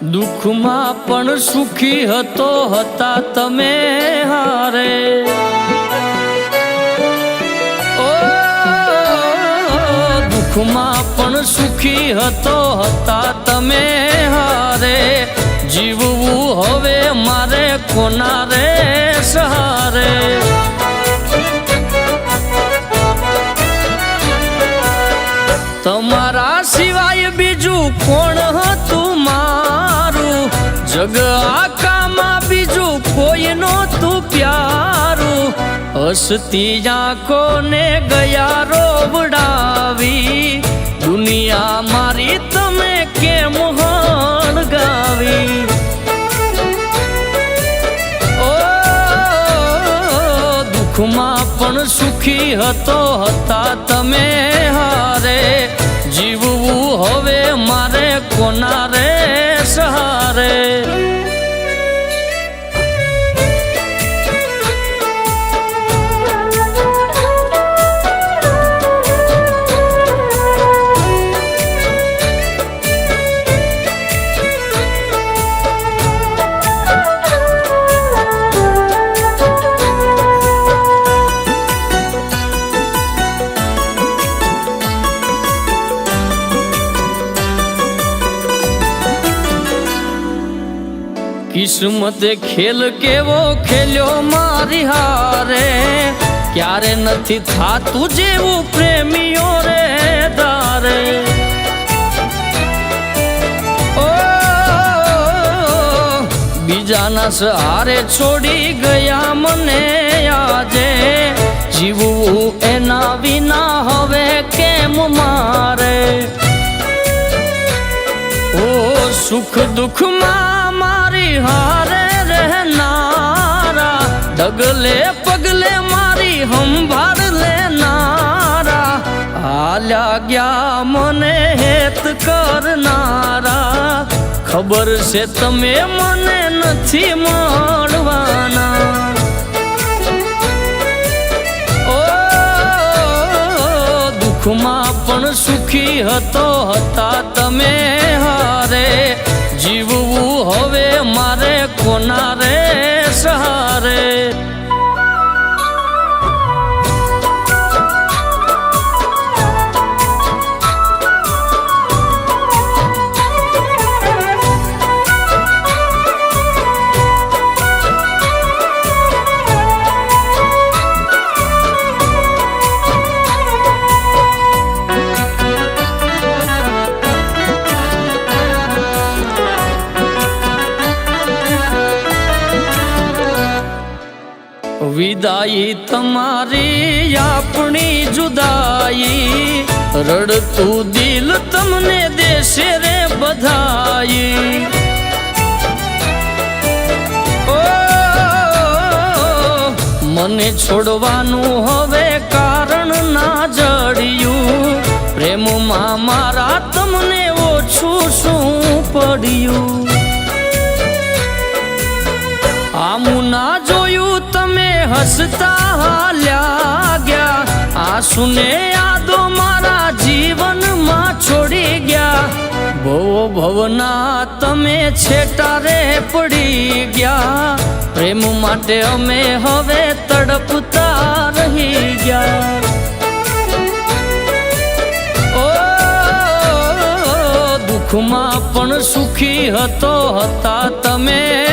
દુઃખમાં પણ સુખી હતો હતા તમે હારે ઓ દુઃખમાં પણ સુખી હતો હતા તમે હારે જીવવું હવે મારે કોના રે સહારે તમારા સિવાય બીજું કોણ હતું મારું જગ આખામાં બીજું કોઈ નહોતું પ્યારું હસતી આંખોને ગયા રોવડાવી દુનિયા મારી તમે કેમ હળગાવી ઓ દુઃખમાં પણ સુખી હતો હતા તમે હારે જીવવું હવે મારે કોના રે સહારે કિસ્મતે ખેલ કેવો ખેલ્યો મારી હારે ક્યારે નથી થાતું જેવું પ્રેમીઓ રે ધારે ઓ બીજાના સહારે છોડી ગયા મને આજે જીવવું એના વિના હવે કેમ મારે ઓ સુખ દુઃખમાં મારી હારે રહેનારા ડગલે પગલે મારી સંભાળ લેનારા હાલ્યા ગયા મને હેત કરનારા ખબર છે તમે મને નથી મળવાના ઓ દુઃખમાં પણ સુખી હતો હતા તમે હારે જીવવું હવે મારે કોના રે સહારે વિદાઈ તમારી આપણી જુદાઈ રડતું દિલ તમને દેશે રે બધાઈ ઓ મને છોડવાનું હવે કારણ ના જડ્યું પ્રેમમાં મારા તમને ઓછું શું પડ્યું આમું ના જોયું તમે હસતા હાલ્યા ગયા આંસુને યાદો મારા જીવનમાં છોડી ગયા ભવ ભવના તમે છેટારે પડી ગયા પ્રેમ માટે અમે હવે તડપતા રહી ગયા ઓ દુઃખમાં પણ સુખી હતો હતા તમે